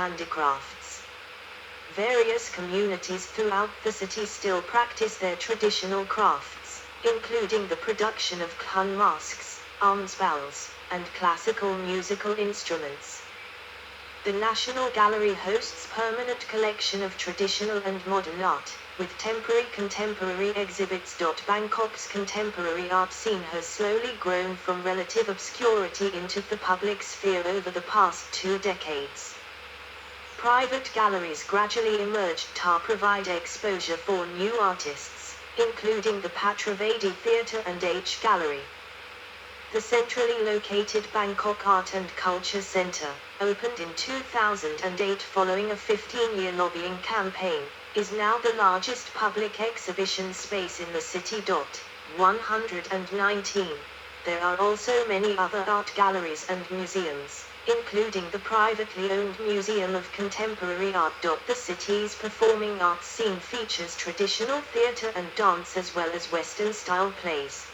handicrafts. Various communities throughout the city still practice their traditional crafts, including the production of khun masks, alms bowls, and classical musical instruments. The National Gallery hosts permanent collection of traditional and modern art, with temporary contemporary exhibits. Bangkok's contemporary art scene has slowly grown from relative obscurity into the public sphere over the past 2 decades. Private galleries gradually emerged to provide exposure for new artists, including the Patravedi Theatre and H Gallery. The centrally located Bangkok Art and Culture Centre, opened in 2008 following a 15-year lobbying campaign, is now the largest public exhibition space in the city. 119. There are also many other art galleries and museums, including the privately owned Museum of Contemporary Art. The city's performing arts scene features traditional theatre and dance as well as Western-style plays.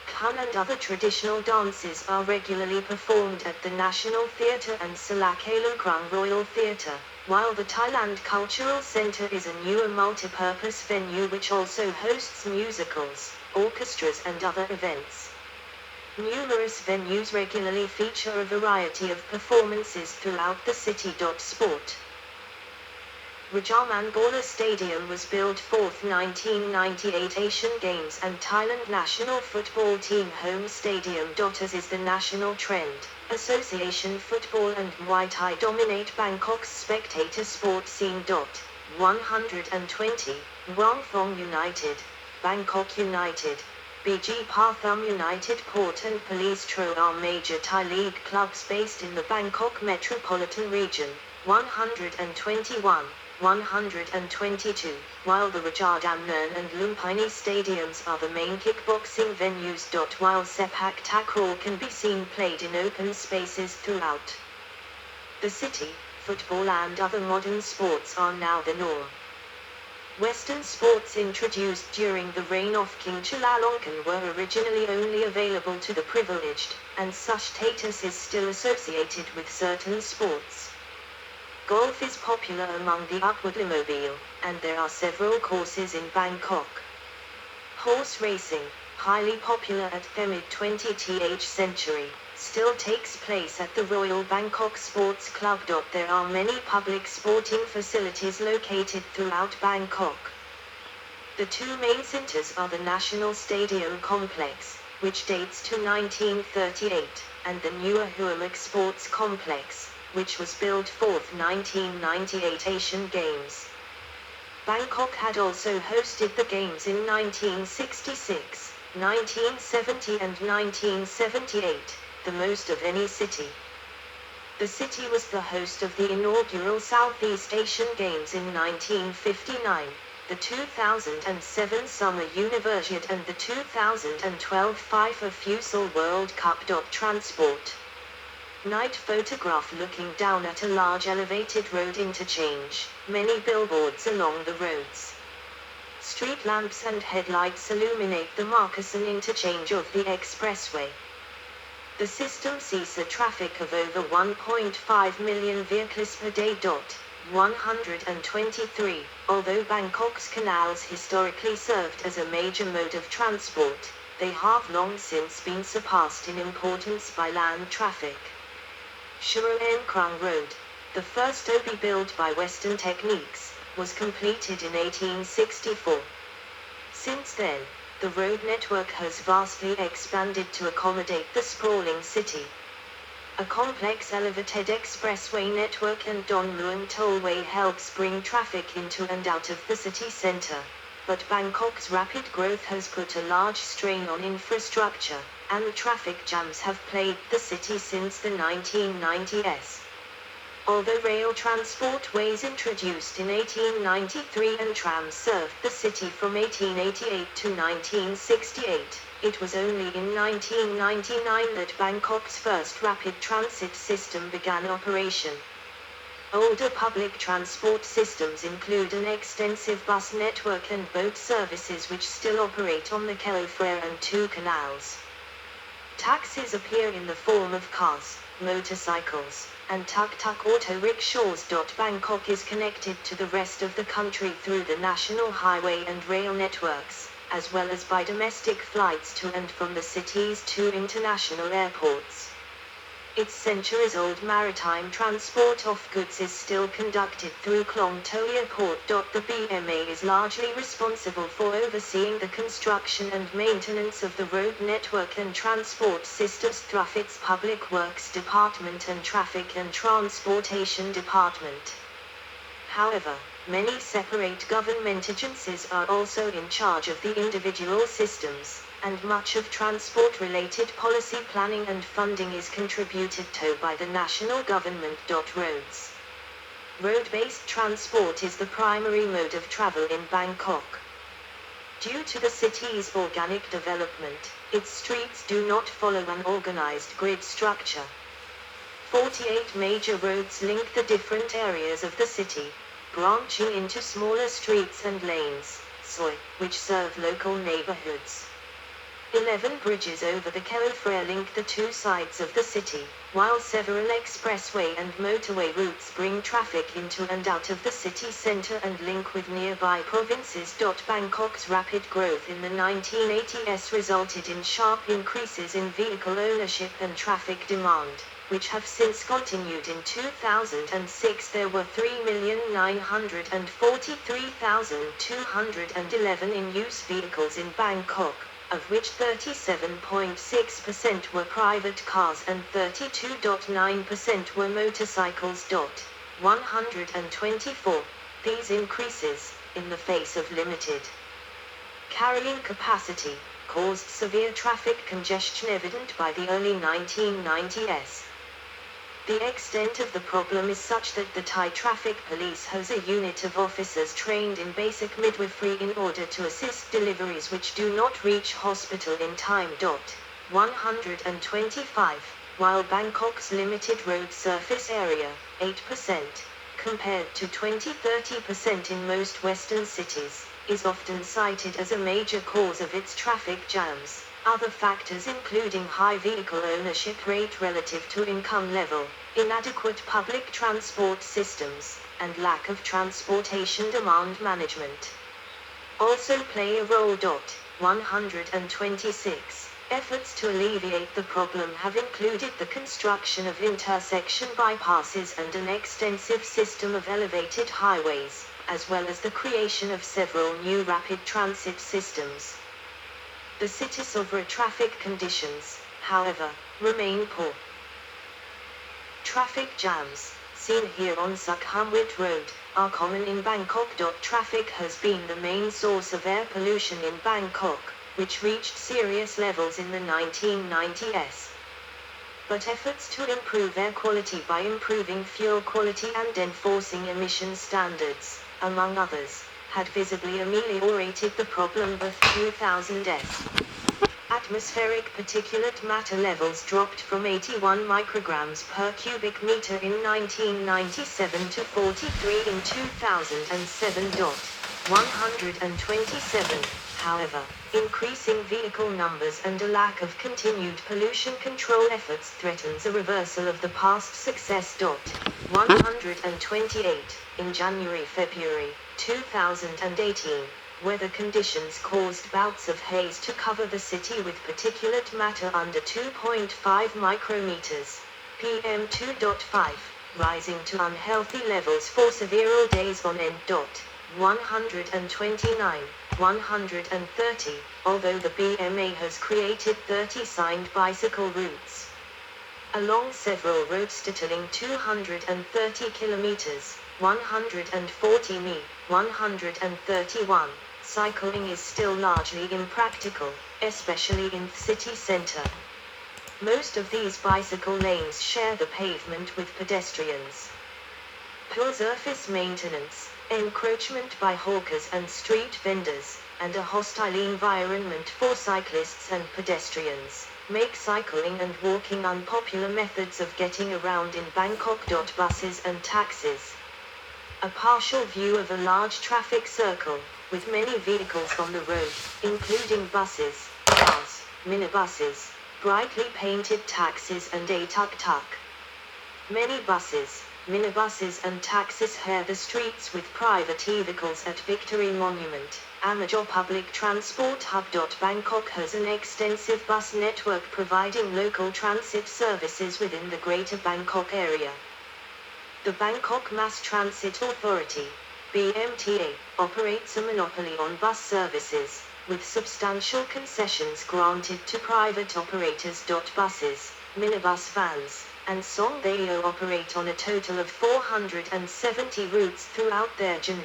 Khun and other traditional dances are regularly performed at the National Theatre and Salakalukrung Royal Theatre, while the Thailand Cultural Centre is a newer multi-purpose venue which also hosts musicals, orchestras and other events. Numerous venues regularly feature a variety of performances throughout the city. Sport. Rajamangala Stadium was built for the 1998 Asian Games and Thailand national football team home stadium. As is the national trend, association football and Muay Thai dominate Bangkok's spectator sport scene. 120. Wrongthong United, Bangkok United, BG Pathum United Port and Police Tro are major Thai league clubs based in the Bangkok metropolitan region. 121. 122, while the Rajadamnern and Lumpini stadiums are the main kickboxing venues. While Sepak Takraw can be seen played in open spaces throughout the city, football and other modern sports are now the norm. Western sports introduced during the reign of King Chulalongkorn were originally only available to the privileged, and such status is still associated with certain sports. Golf is popular among the upwardly-mobile, and there are several courses in Bangkok. Horse racing, highly popular at the mid-20th century, still takes place at the Royal Bangkok Sports Club. There are many public sporting facilities located throughout Bangkok. The two main centers are the National Stadium Complex, which dates to 1938, and the newer Huamak Sports Complex, which was built for the 1998 Asian Games. Bangkok had also hosted the Games in 1966, 1970 and 1978, the most of any city. The city was the host of the inaugural Southeast Asian Games in 1959, the 2007 Summer Universiade and the 2012 FIFA Futsal World Cup. Transport. Night photograph looking down at a large elevated road interchange, many billboards along the roads. Street lamps and headlights illuminate the Markesan interchange of the expressway. The system sees a traffic of over 1.5 million vehicles per day. 123. Although Bangkok's canals historically served as a major mode of transport, they have long since been surpassed in importance by land traffic. Shuro Krung Road, the first OB built by Western techniques, was completed in 1864. Since then, the road network has vastly expanded to accommodate the sprawling city. A complex elevated expressway network and Don Mueang Tollway helps bring traffic into and out of the city center, but Bangkok's rapid growth has put a large strain on infrastructure, and traffic jams have plagued the city since the 1990s. Although rail transport ways introduced in 1893 and trams served the city from 1888 to 1968, it was only in 1999 that Bangkok's first rapid transit system began operation. Older public transport systems include an extensive bus network and boat services which still operate on the Khao Phraya and two canals. Taxis appear in the form of cars, motorcycles, and tuk-tuk auto rickshaws. Bangkok is connected to the rest of the country through the national highway and rail networks, as well as by domestic flights to and from the city's two international airports. Its centuries-old maritime transport of goods is still conducted through Klong Toea Port. The BMA is largely responsible for overseeing the construction and maintenance of the road network and transport systems through its Public Works Department and Traffic and Transportation Department. However, many separate government agencies are also in charge of the individual systems, and much of transport-related policy planning and funding is contributed to by the national government. Roads. Road-based transport is the primary mode of travel in Bangkok. Due to the city's organic development, its streets do not follow an organized grid structure. 48 major roads link the different areas of the city, branching into smaller streets and lanes, which serve local neighborhoods. 11 bridges over the Kelofre link the two sides of the city, while several expressway and motorway routes bring traffic into and out of the city center and link with nearby provinces. Bangkok's rapid growth in the 1980s resulted in sharp increases in vehicle ownership and traffic demand, which have since continued. In 2006 there were 3,943,211 in-use vehicles in Bangkok, of which 37.6% were private cars and 32.9% were motorcycles. 124. These increases, in the face of limited carrying capacity, caused severe traffic congestion evident by the early 1990s. The extent of the problem is such that the Thai Traffic Police has a unit of officers trained in basic midwifery in order to assist deliveries which do not reach hospital in time. 125. While Bangkok's limited road surface area, 8%, compared to 20-30% in most Western cities, is often cited as a major cause of its traffic jams. Other factors including high vehicle ownership rate relative to income level, inadequate public transport systems, and lack of transportation demand management also play a role. 126. Efforts to alleviate the problem have included the construction of intersection bypasses and an extensive system of elevated highways, as well as the creation of several new rapid transit systems. The city's overall traffic conditions, however, remain poor. Traffic jams, seen here on Sukhumvit Road, are common in Bangkok. Traffic has been the main source of air pollution in Bangkok, which reached serious levels in the 1990s. But efforts to improve air quality by improving fuel quality and enforcing emission standards, among others, had visibly ameliorated the problem. 2000s. Atmospheric particulate matter levels dropped from 81 micrograms per cubic meter in 1997 to 43 in 2007. 127. However, increasing vehicle numbers and a lack of continued pollution control efforts threatens a reversal of the past success. 128. In January-February 2018, weather conditions caused bouts of haze to cover the city with particulate matter under 2.5 micrometers, PM2.5, rising to unhealthy levels for several days on end. 129. 130. Although the BMA has created 30 signed bicycle routes along several roads totaling 230 kilometers, 140 mi, 131, cycling is still largely impractical, especially in the city center. Most of these bicycle lanes share the pavement with pedestrians. Poor surface maintenance, encroachment by hawkers and street vendors, and a hostile environment for cyclists and pedestrians make cycling and walking unpopular methods of getting around in Bangkok. Buses and taxis. A partial view of a large traffic circle, with many vehicles on the road, including buses, cars, minibuses, brightly painted taxis and a tuk-tuk, Many buses, minibuses and taxis hare the streets with private vehicles at Victory Monument. A major public transport hub. Bangkok has an extensive bus network providing local transit services within the Greater Bangkok area. The Bangkok Mass Transit Authority, BMTA, operates a monopoly on bus services, with substantial concessions granted to private operators. Buses, minibus vans, and Songdayo operate on a total of 470 routes throughout their Jan.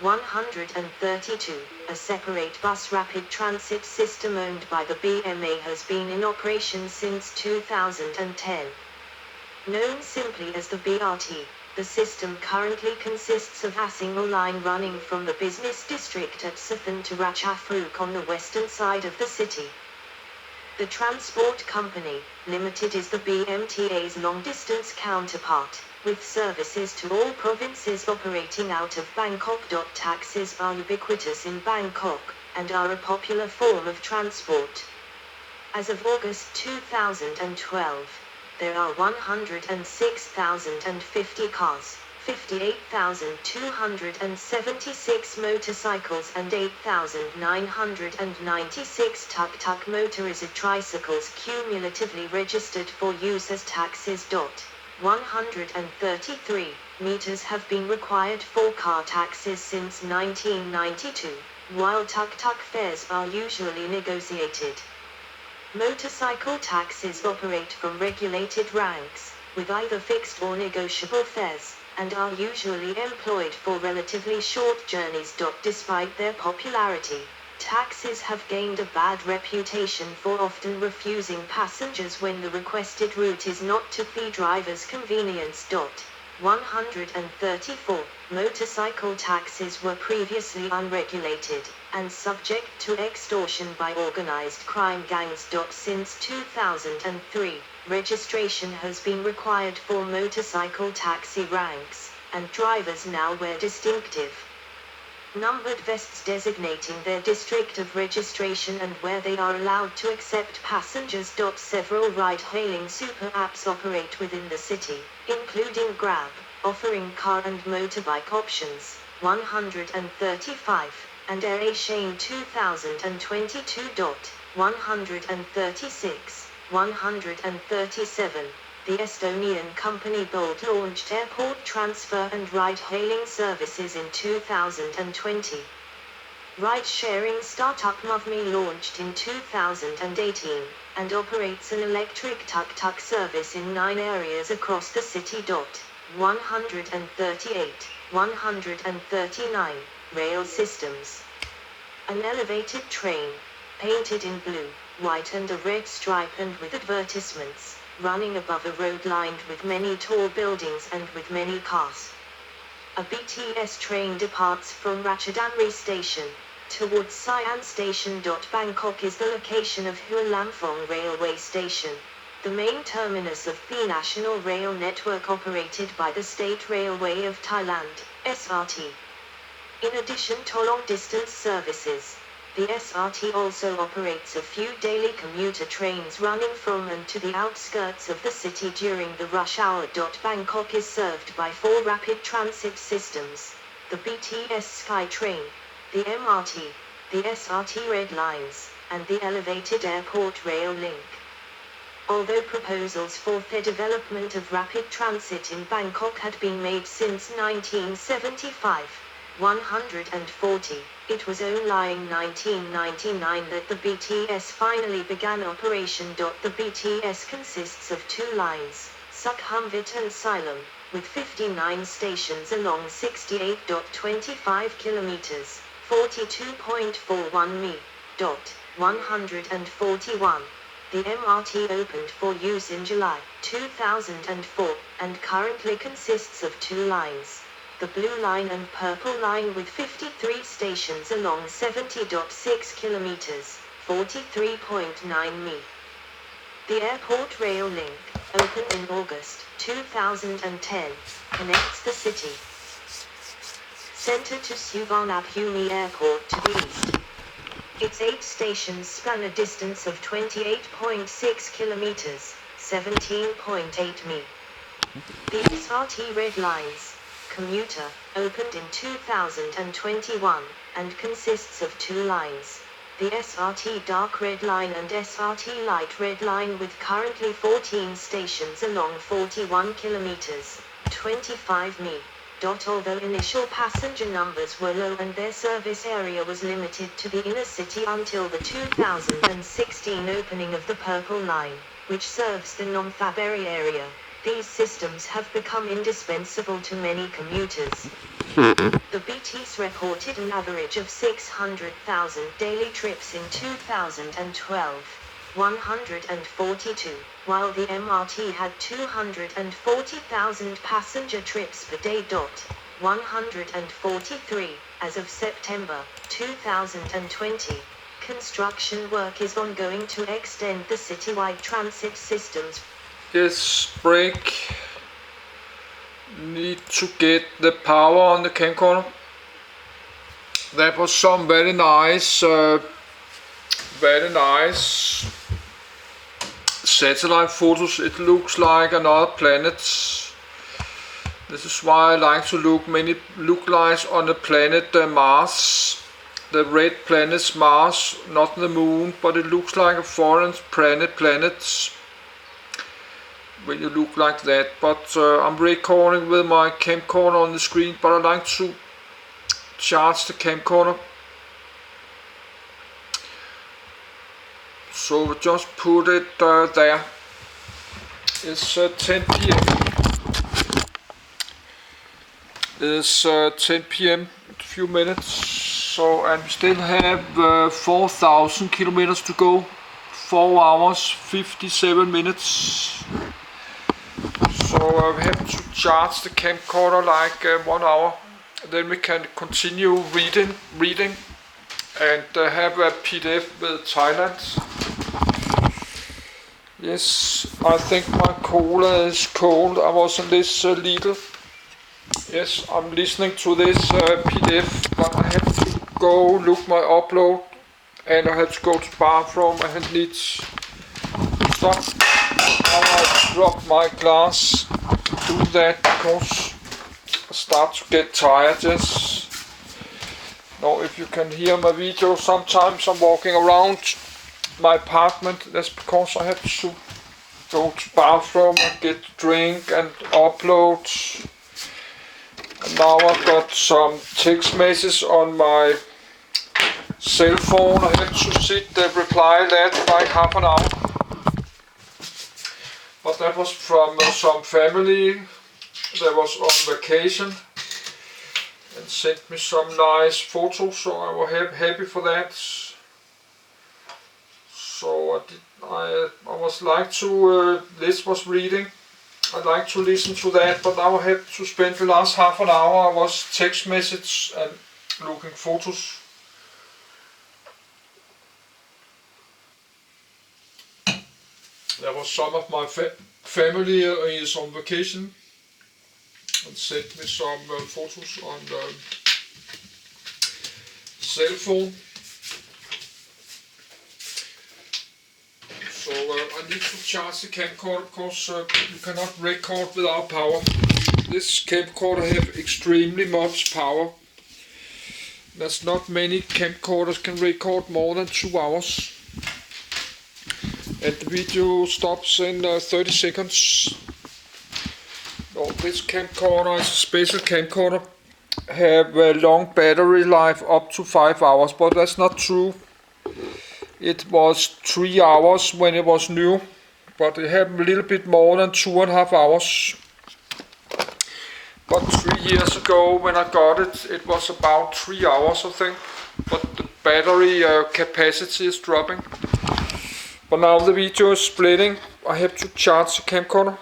132, a separate bus rapid transit system owned by the BMA has been in operation since 2010. Known simply as the BRT, the system currently consists of a single line running from the business district at Sathan to Ratchaphuk on the western side of the city. The Transport Company, Limited is the BMTA's long-distance counterpart, with services to all provinces operating out of Bangkok. Taxis are ubiquitous in Bangkok, and are a popular form of transport. As of August 2012, there are 106,050 cars, 58,276 motorcycles and 8,996 tuk-tuk motorized tricycles cumulatively registered for use as taxis. 133 meters have been required for car taxis since 1992, while tuk-tuk fares are usually negotiated. Motorcycle taxis operate from regulated ranks, with either fixed or negotiable fares, and are usually employed for relatively short journeys. Despite their popularity, taxis have gained a bad reputation for often refusing passengers when the requested route is not to the driver's convenience. 134 motorcycle taxis were previously unregulated, and subject to extortion by organized crime gangs. Since 2003, registration has been required for motorcycle taxi ranks, and drivers now wear distinctive numbered vests designating their district of registration and where they are allowed to accept passengers. Several ride-hailing super apps operate within the city, including Grab, offering car and motorbike options, 135, and AirAsian 2022. 136, 137. The Estonian company Bolt launched airport transfer and ride-hailing services in 2020. Ride-sharing startup Moveme launched in 2018, and operates an electric tuk-tuk service in 9 areas across the city. 138, 139, rail systems. An elevated train, painted in blue, white and a red stripe and with advertisements, running above a road lined with many tall buildings and with many cars. A BTS train departs from Ratchadanri station, towards Siam station. Bangkok is the location of Hua Lamphong railway station, the main terminus of the national rail network operated by the State Railway of Thailand, SRT. In addition to long-distance services, the SRT also operates a few daily commuter trains running from and to the outskirts of the city during the rush hour. Bangkok is served by 4 rapid transit systems: the BTS SkyTrain, the MRT, the SRT Red Lines, and the elevated airport rail link. Although proposals for the development of rapid transit in Bangkok had been made since 1975, 140, it was only in 1999 that the BTS finally began operation. The BTS consists of 2 lines, Sukhumvit and Silom, with 59 stations along 68.25 kilometers, 42.41 mi. 141. The MRT opened for use in July 2004, and currently consists of 2 lines, the Blue Line and Purple Line, with 53 stations along 70.6 kilometers, 43.9 mi. The Airport Rail Link, opened in August 2010, connects the city center to Suvarnabhumi Airport to the east. Its 8 stations span a distance of 28.6 kilometers, 17.8 mi. The SRT Red Lines commuter opened in 2021 and consists of two lines. The SRT Dark Red Line and SRT Light Red Line with currently 14 stations along 41 kilometers, 25 mi. Although initial passenger numbers were low and their service area was limited to the inner city until the 2016 opening of the Purple Line, which serves the Nomthaberi area, these systems have become indispensable to many commuters. The BTS reported an average of 600,000 daily trips in 2012, 142, while the MRT had 240,000 passenger trips per day. 143, as of September 2020. Construction work is ongoing to extend the citywide transit systems. Yes, break. Need to get the power on the camcorder. That was some very nice satellite photos. It looks like another planet. This is why I like to look like on the planet Mars. The red planet's Mars, not the moon, but it looks like a foreign planet. When you look like that, but I'm recording with my camcorder on the screen, but I like to charge the camcorder, so just put it there. It's 10 p.m. It's 10 p.m. a few minutes, so and we still have 4,000 kilometers to go, 4 hours 57 minutes. So we have to charge the camcorder like 1 hour, then we can continue reading and have a PDF with Thailand. Yes, I think my cola is cold. I was in this little. Yes, I'm listening to this PDF, but I have to go look my upload, and I have to go to the bathroom and need to stop. Now I drop my glass, do that because I start to get tired. Yes. Now if you can hear my video, sometimes I'm walking around my apartment. That's because I have to go to the bathroom and get a drink and upload. And now I've got some text messages on my cell phone. I have to sit and reply that like half an hour. But that was from some family that was on vacation and sent me some nice photos, so I was happy for that. So I was like to, Liz was reading, I'd like to listen to that, but now I have to spend the last half an hour. I was text message and looking photos. There was some of my family is on vacation and sent me some photos on the cell phone. So I need to charge the camcorder because you cannot record without power. This camcorder have extremely much power. There's not many camcorders can record more than 2 hours. And the video stops in 30 seconds. Oh, this camcorder is a special camcorder. Have a long battery life up to 5 hours, but that's not true. It was 3 hours when it was new, but it had a little bit more than 2.5 hours. But 3 years ago when I got it, it was about 3 hours I think, but the battery capacity is dropping. But now the video is splitting. I have to charge the camcorder.